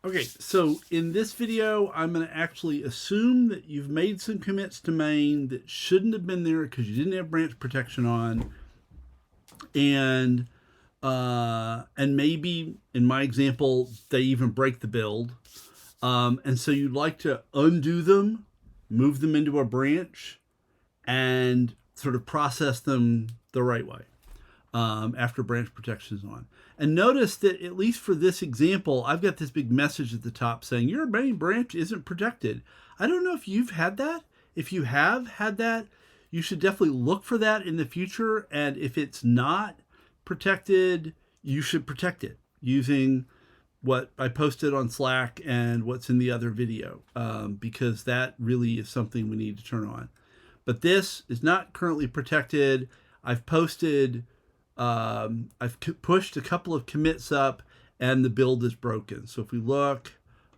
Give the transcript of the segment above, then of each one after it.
Okay, so in this video, I'm going to actually assume that you've made some commits to main that shouldn't have been there because you didn't have branch protection on, and maybe in my example, they even break the build, and so you'd like to undo them, move them into a branch, and sort of process them the right way after branch protection is on. And notice that at least for this example, I've got this big message at the top saying your main branch isn't protected. I don't know if you've had that. If you have had that, you should definitely look for that in the future. And if it's not protected, you should protect it using what I posted on Slack and what's in the other video, because that really is something we need to turn on. But this is not currently protected. I've posted I've pushed a couple of commits up and the build is broken. So if we look,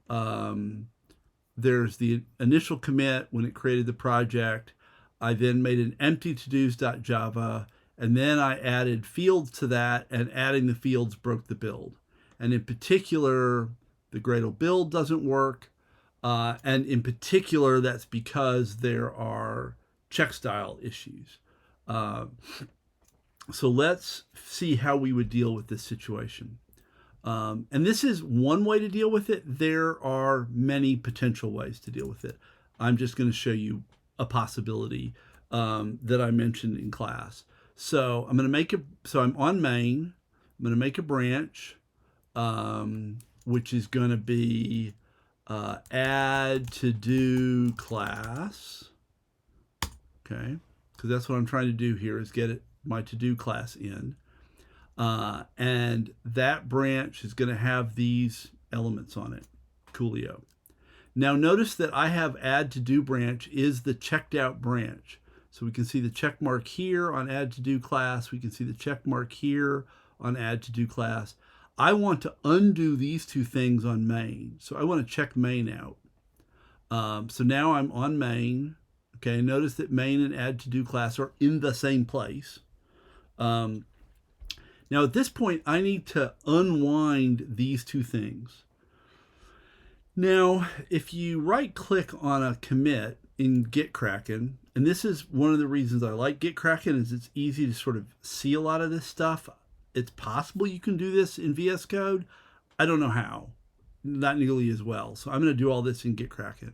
there's the initial commit when it created the project. I then made an empty todos.java, and then I added fields to that, and adding the fields broke the build. And in particular, the Gradle build doesn't work. And in particular, that's because there are check style issues. So let's see how we would deal with this situation. And this is one way to deal with it. There are many potential ways to deal with it. I'm just going to show you a possibility that I mentioned in class. So I'm going to I'm on main. I'm going to make a branch, which is going to be add to do class. Okay, because that's what I'm trying to do here is get my to-do class in. And that branch is going to have these elements on it, Coolio. Now notice that I have add to-do branch is the checked out branch. So we can see the check mark here on add to-do class. We can see the check mark here on add to-do class. I want to undo these two things on main. So I want to check main out. So now I'm on main. Okay, notice that main and add to do class are in the same place. Now at this point, I need to unwind these two things. Now, if you right click on a commit in Gitkraken, and this is one of the reasons I like Gitkraken is it's easy to sort of see a lot of this stuff. It's possible you can do this in VS Code. I don't know how, not nearly as well. So I'm going to do all this in Gitkraken.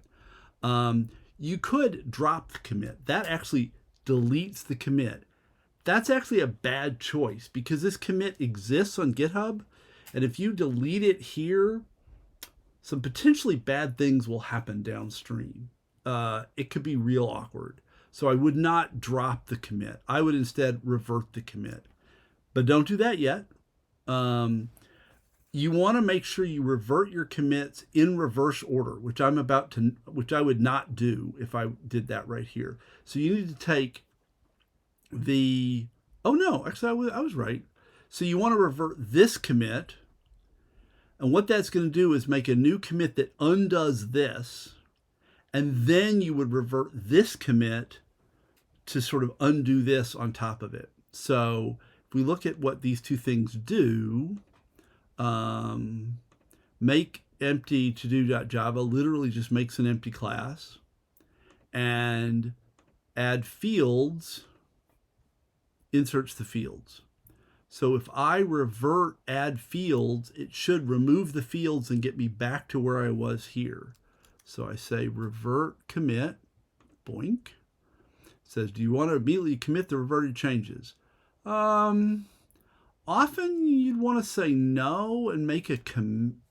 You could drop the commit. That actually deletes the commit. That's actually a bad choice because this commit exists on GitHub. And if you delete it here, some potentially bad things will happen downstream. It could be real awkward. So I would not drop the commit. I would instead revert the commit. But don't do that yet. You want to make sure you revert your commits in reverse order, which I would not do if I did that right here. So you need to take oh no, actually I was right. So you want to revert this commit. And what that's going to do is make a new commit that undoes this. And then you would revert this commit to sort of undo this on top of it. So if we look at what these two things do, make empty to-do.java literally just makes an empty class, and add fields inserts the fields. So if I revert add fields, it should remove the fields and get me back to where I was here. So I say revert commit, boink. It says, do you want to immediately commit the reverted changes? Often you'd want to say no and make a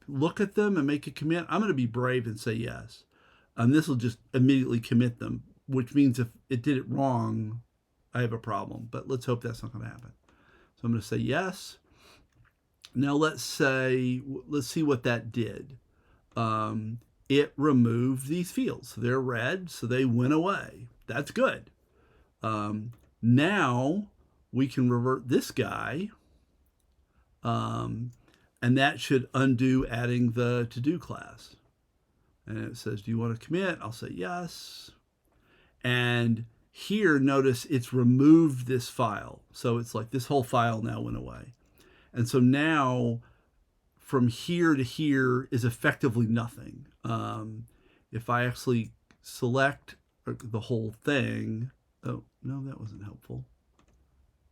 look at them and make a commit. I'm going to be brave and say yes. And this will just immediately commit them, which means if it did it wrong, I have a problem. But let's hope that's not going to happen. So I'm going to say yes. Now let's see what that did. It removed these fields. So they're red, so they went away. That's good. Now we can revert this guy. And that should undo adding the to-do class. And it says, do you want to commit? I'll say yes. And here, notice it's removed this file. So it's like this whole file now went away. And so now from here to here is effectively nothing. If I actually select the whole thing, oh, no, that wasn't helpful.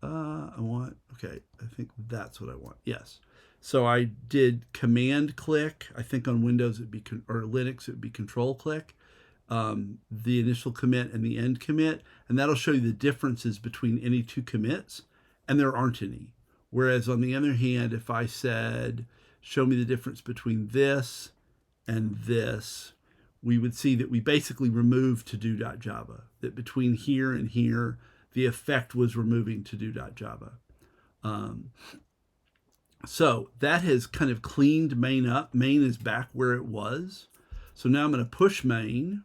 Okay, I think that's what I want. Yes. So I did command click. I think on Windows it'd be, or Linux, it'd be control click, the initial commit and the end commit. And that'll show you the differences between any two commits, and there aren't any. Whereas on the other hand, if I said, show me the difference between this and this, we would see that we basically removed to-do.java, that between here and here, the effect was removing to-do.java. So that has kind of cleaned main up. Main is back where it was. So now I'm going to push main.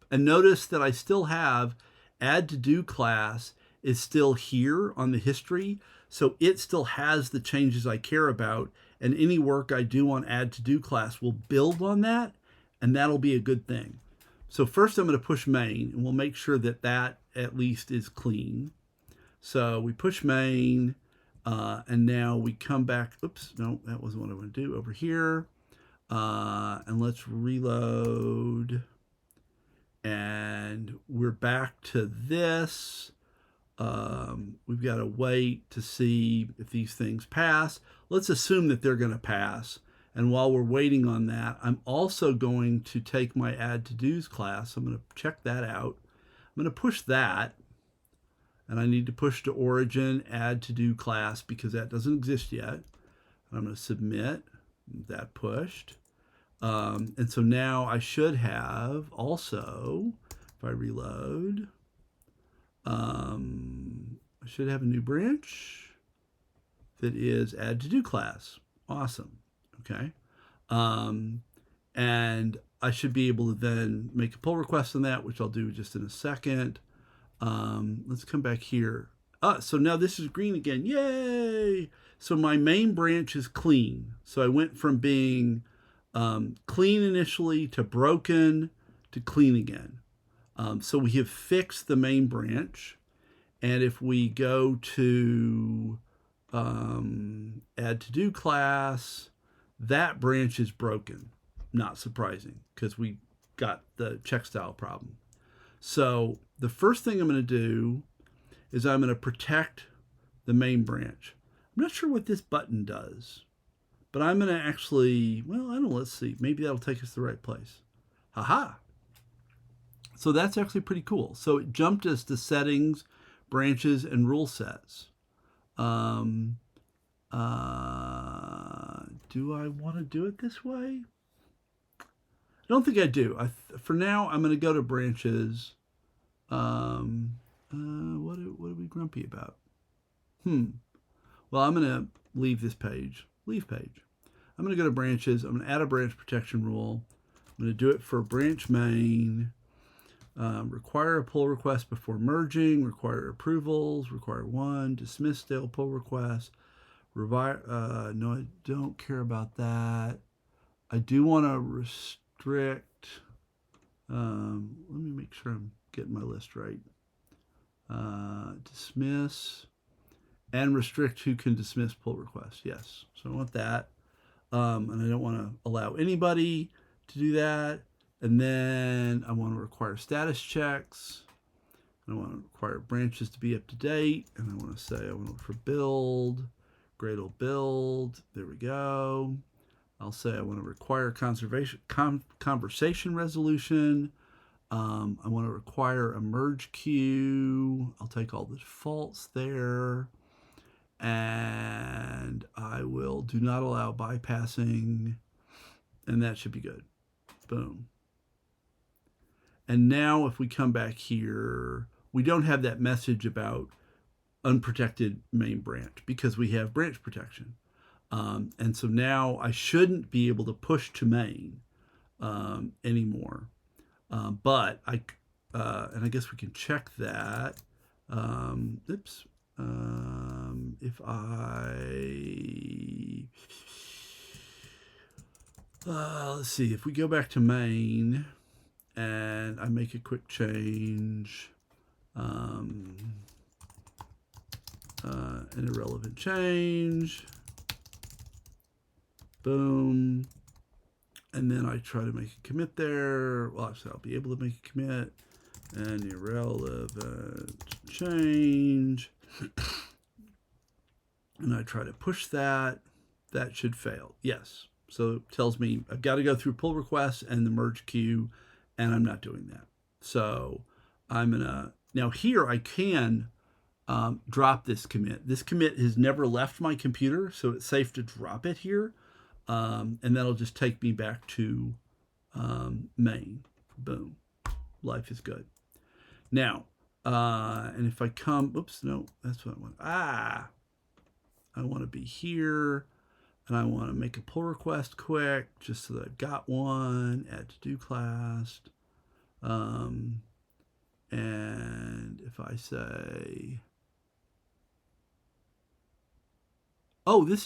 And notice that I still have add to do class is still here on the history. So it still has the changes I care about. And any work I do on add to do class will build on that. And that'll be a good thing. So first I'm going to push main, and we'll make sure that that at least is clean. So we push main, and now we come back. Oops, no, that wasn't what I want to do. Over here, and let's reload. And we're back to this. We've got to wait to see if these things pass. Let's assume that they're going to pass. And while we're waiting on that, I'm also going to take my add to dos class. I'm going to check that out. I'm going to push that. And I need to push to origin, add to do class, because that doesn't exist yet. And I'm going to submit that pushed. And so now I should have also, if I reload, I should have a new branch that is add to do class. Awesome. Okay. And I should be able to then make a pull request on that, which I'll do just in a second. Let's come back here. So now this is green again. Yay! So my main branch is clean. So I went from being clean initially to broken to clean again. So we have fixed the main branch. And if we go to add to do class, that branch is broken. Not surprising, because we got the check style problem. So the first thing I'm going to do is I'm going to protect the main branch. I'm not sure what this button does, but I'm going to actually, well, I don't know, let's see. Maybe that'll take us to the right place. Haha. So that's actually pretty cool. So it jumped us to settings, branches, and rule sets. Do I want to do it this way? I don't think I do. For now, I'm going to go to branches. What are we grumpy about? Well, I'm going to leave this page. Leave page. I'm going to go to branches. I'm going to add a branch protection rule. I'm going to do it for branch main. Require a pull request before merging. Require approvals. Require one. Dismiss stale pull request. No, I don't care about that. I do want to restrict. Let me make sure I'm getting my list right. Dismiss and restrict who can dismiss pull requests. Yes, so I want that. And I don't want to allow anybody to do that. And then I want to require status checks. I want to require branches to be up to date. And I want to say I want to look for build. Gradle build. There we go. I'll say I want to require conversation resolution. I want to require a merge queue. I'll take all the defaults there. And I will do not allow bypassing. And that should be good. Boom. And now if we come back here, we don't have that message about unprotected main branch because we have branch protection. And so now I shouldn't be able to push to main anymore. But and I guess we can check that. Oops. If let's see, if we go back to main and I make a quick change, an irrelevant change, Boom. And then I try to make a commit there. Well, actually, I'll be able to make a commit. And irrelevant change. And I try to push that. That should fail. Yes. So it tells me I've got to go through pull requests and the merge queue, and I'm not doing that. So I'm going to, now here I can drop this commit. This commit has never left my computer, so it's safe to drop it here. And that'll just take me back to main. Boom. Life is good. Now, and if I come, oops, no, that's what I want. I want to be here, and I want to make a pull request quick, just so that I've got one, add to do class. And if I say, this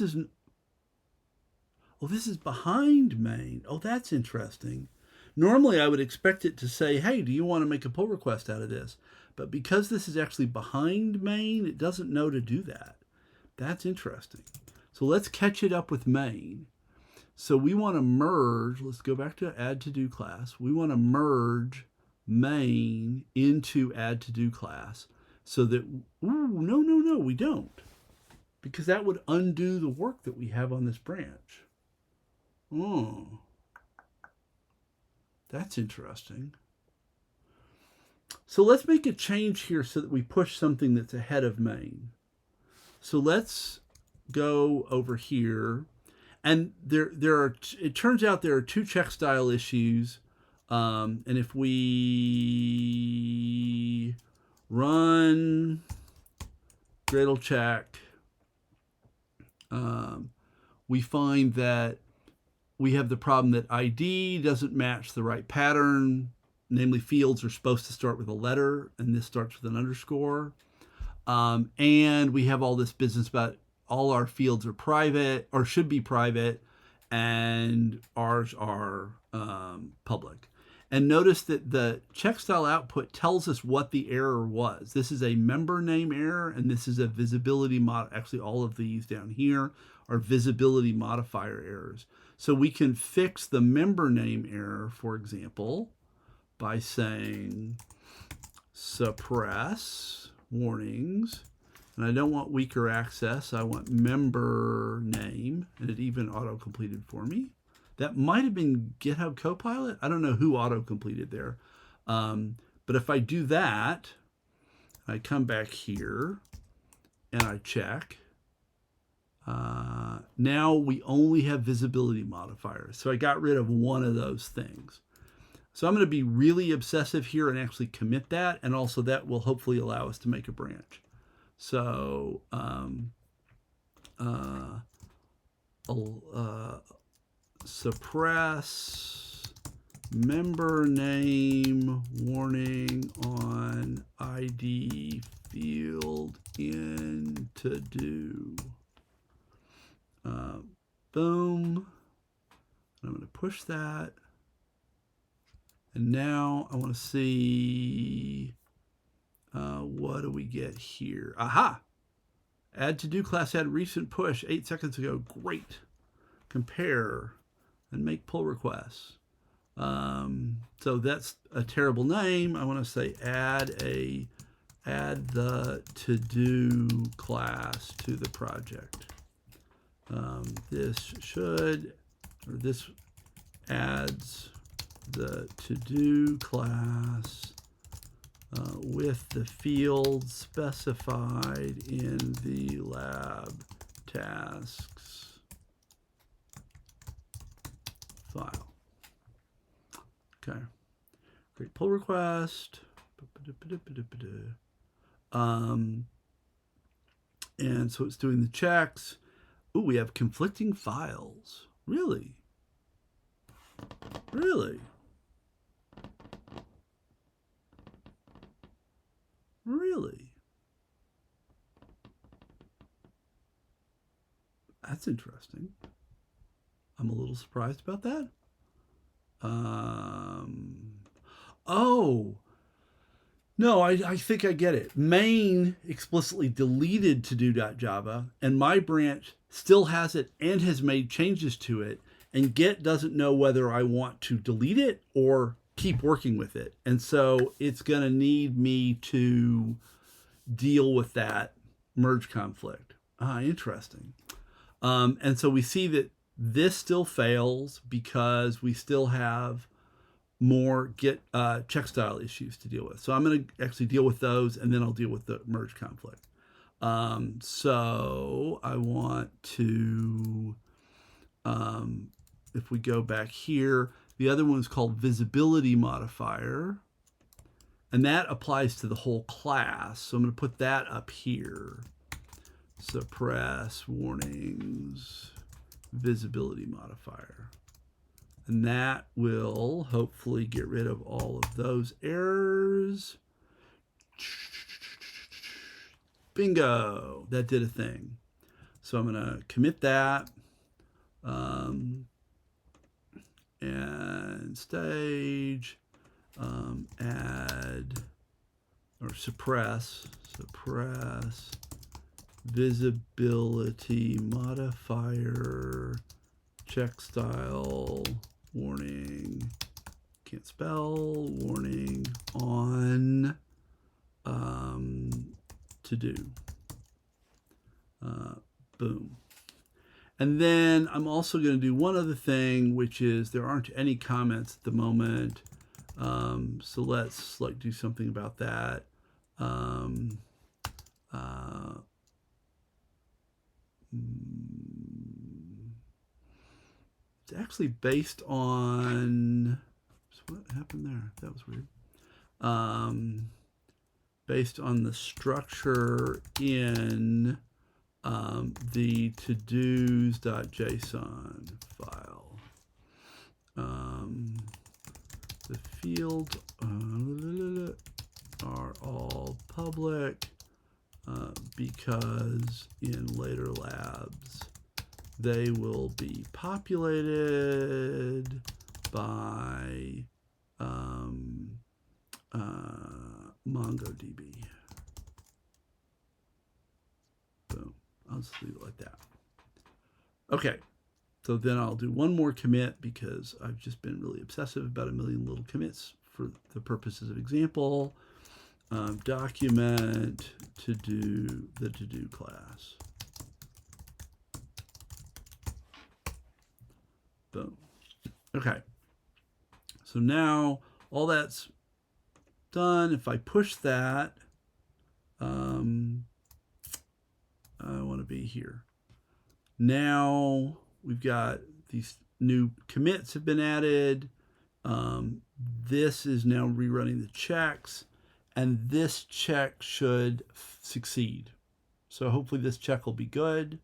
is behind main. Oh, that's interesting. Normally, I would expect it to say, hey, do you want to make a pull request out of this? But because this is actually behind main, it doesn't know to do that. That's interesting. So let's catch it up with main. So we want to merge. Let's go back to add to do class. We want to merge main into add to do class so that, no, we don't. Because that would undo the work that we have on this branch. Oh. That's interesting. So let's make a change here so that we push something that's ahead of main. So let's go over here. And it turns out there are two check style issues. And if we run Gradle check, we find that we have the problem that ID doesn't match the right pattern. Namely, fields are supposed to start with a letter, and this starts with an underscore. And we have all this business about all our fields are private, or should be private, and ours are public. And notice that the check style output tells us what the error was. This is a member name error, and this is a visibility mod. Actually, all of these down here are visibility modifier errors. So we can fix the member name error, for example, by saying suppress warnings. And I don't want weaker access. I want member name, and it even auto-completed for me. That might have been GitHub Copilot. I don't know who auto-completed there. But if I do that, I come back here and I check. Now we only have visibility modifiers. So I got rid of one of those things. So I'm going to be really obsessive here and actually commit that. And also that will hopefully allow us to make a branch. So suppress member name warning on ID field in to do. Boom. I'm going to push that. And now I want to see what do we get here? Aha! Add to do class had recent push 8 seconds ago. Great. Compare and make pull requests. So that's a terrible name. I want to say add the to do class to the project. This adds the to do class with the fields specified in the lab tasks file. Okay. Great pull request. And so it's doing the checks. Ooh, we have conflicting files. Really? Really? Really? That's interesting. I'm a little surprised about that. Oh, no, I think I get it. Main explicitly deleted to-do.java, and my branch still has it and has made changes to it, and Git doesn't know whether I want to delete it or keep working with it. And so it's going to need me to deal with that merge conflict. Interesting. And so we see that this still fails because we still have more Git check style issues to deal with. So I'm going to actually deal with those, and then I'll deal with the merge conflict. So I want to, if we go back here, the other one is called visibility modifier, and that applies to the whole class. So I'm going to put that up here. Suppress warnings, visibility modifier. And that will hopefully get rid of all of those errors. Bingo, that did a thing. So I'm going to commit that. And stage, add, or suppress visibility modifier, check style, warning, can't spell, warning on to do. Boom. And then I'm also going to do one other thing, which is there aren't any comments at the moment. So let's do something about that. It's actually based on, what happened there? That was weird. Based on the structure in the todos.json file. The fields are all public because in later labs they will be populated by MongoDB. Boom. I'll just leave it like that. Okay. So then I'll do one more commit because I've just been really obsessive about a million little commits for the purposes of example. Document the to do class. Boom. Okay. So now all that's done. If I push that, I want to be here. Now we've got these new commits have been added. This is now rerunning the checks, and this check should succeed. So hopefully this check will be good,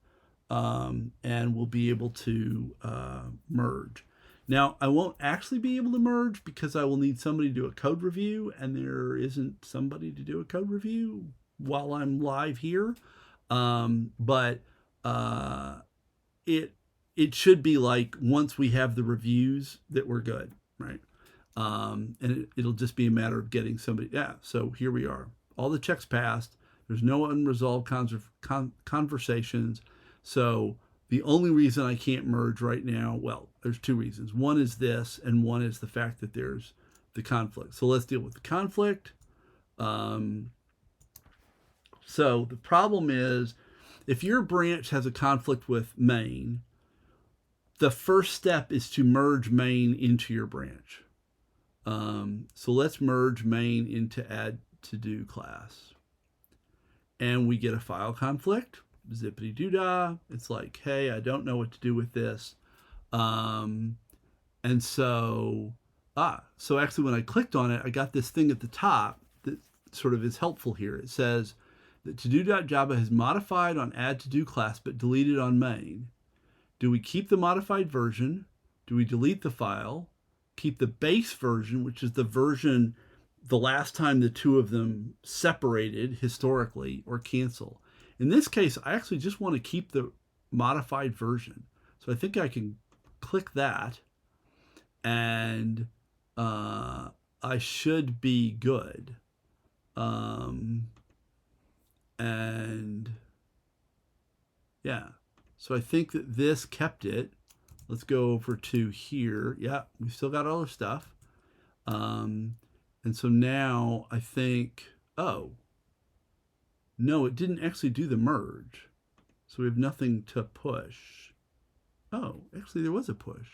and we'll be able to merge. Now, I won't actually be able to merge because I will need somebody to do a code review, and there isn't somebody to do a code review while I'm live here. But it should be like once we have the reviews that we're good, right? And it'll just be a matter of getting somebody. Yeah, so here we are. All the checks passed. There's no unresolved conversations. So the only reason I can't merge right now, well, there's two reasons. One is this, and one is the fact that there's the conflict. So let's deal with the conflict. So the problem is, if your branch has a conflict with main, the first step is to merge main into your branch. So let's merge main into add to do class. And we get a file conflict, zippity doo dah. It's like, hey, I don't know what to do with this. And so actually when I clicked on it, I got this thing at the top that sort of is helpful here. It says that todo.java has modified on add to do class, but deleted on main. Do we keep the modified version? Do we delete the file? Keep the base version, which is the version the last time the two of them separated historically, or cancel? In this case, I actually just want to keep the modified version. So I think I can click that, and I should be good. And yeah, So I think that this kept it. Let's go over to here. Yeah, we've still got all our stuff. And so now I think, oh, no, it didn't actually do the merge. So we have nothing to push. Oh, actually there was a push.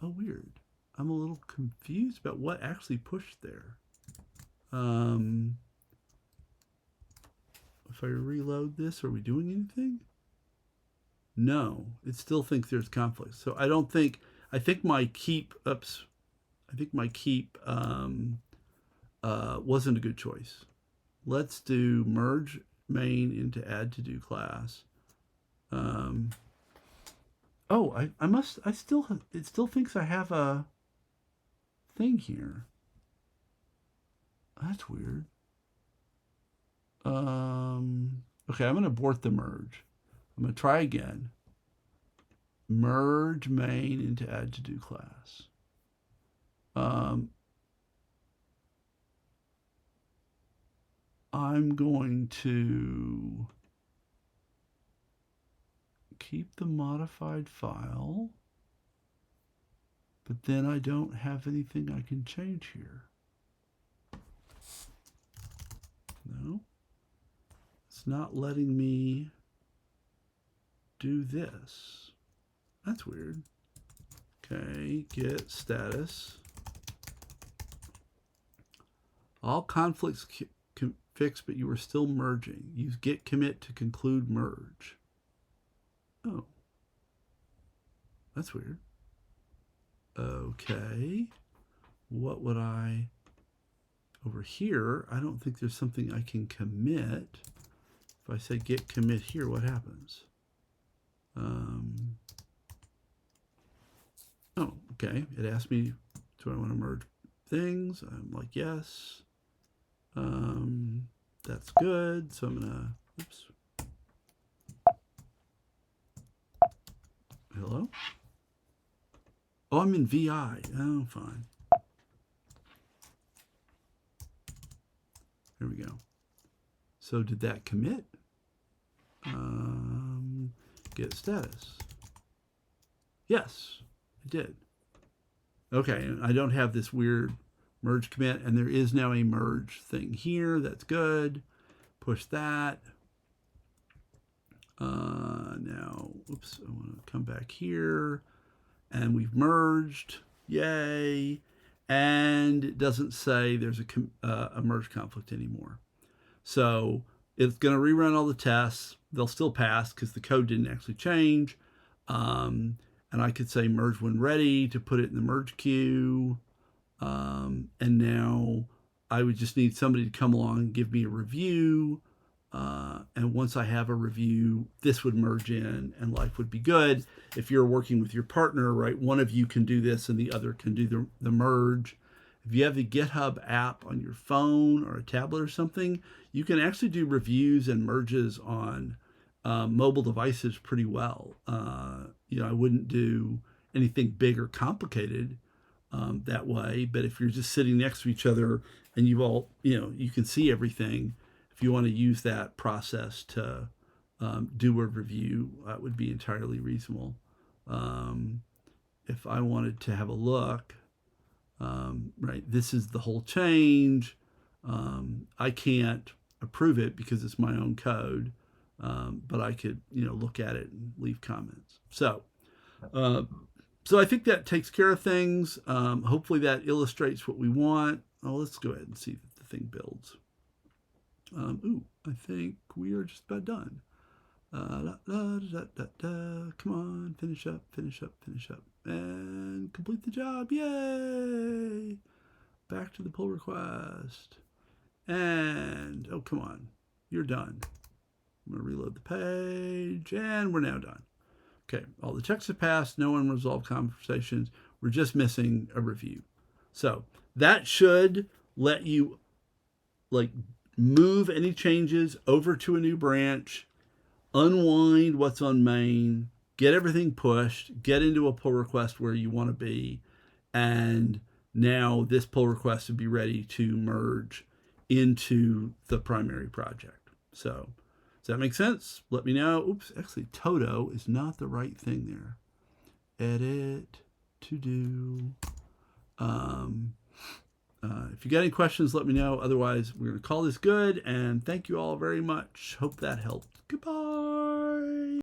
Oh, weird. I'm a little confused about what actually pushed there. If I reload this, are we doing anything? No, it still thinks there's conflict. So I don't think, I think my keep, oops, I think my keep wasn't a good choice. Let's do merge main into add to do class. Oh, it still thinks I have a thing here. That's weird. Okay, I'm going to abort the merge. I'm going to try again. Merge main into add to do class. I'm going to keep the modified file, but then I don't have anything I can change here. No, it's not letting me do this. That's weird. Okay, get status. All conflicts fixed, but you are still merging. Use get commit to conclude merge. Oh, that's weird. Okay, what would I, over here, I don't think there's something I can commit. If I say get commit here, what happens? Oh, okay, it asked me, do I want to merge things? I'm like, yes. That's good, so I'm gonna, oops. Hello? Oh, I'm in VI. Oh, fine. There we go. So did that commit? Get status. Yes, it did. Okay, and I don't have this weird merge commit, and there is now a merge thing here. That's good. Push that. Now, oops, I want to come back here. And we've merged. Yay. And it doesn't say there's a merge conflict anymore. So it's going to rerun all the tests. They'll still pass because the code didn't actually change. And I could say merge when ready to put it in the merge queue. And now I would just need somebody to come along and give me a review. And once I have a review, this would merge in and life would be good. If you're working with your partner, right, one of you can do this and the other can do the merge. If you have the GitHub app on your phone or a tablet or something, you can actually do reviews and merges on mobile devices pretty well. I wouldn't do anything big or complicated that way, but if you're just sitting next to each other and you all, you can see everything, if you want to use that process to do a review, that would be entirely reasonable. If I wanted to have a look, right, this is the whole change. I can't approve it because it's my own code, but I could, look at it and leave comments. So I think that takes care of things. Hopefully that illustrates what we want. Oh, let's go ahead and see if the thing builds. I think we are just about done. Come on, finish up, and complete the job. Yay! Back to the pull request. And, oh, come on, you're done. I'm going to reload the page, and we're now done. Okay, all the checks have passed, no unresolved conversations. We're just missing a review. So that should let you, move any changes over to a new branch, unwind what's on main, get everything pushed, get into a pull request where you want to be, and now this pull request would be ready to merge into the primary project. So Does that make sense? Let me know. Oops, actually, Toto is not the right thing there. Edit, to do. If you got any questions, let me know. Otherwise, we're going to call this good. And thank you all very much. Hope that helped. Goodbye.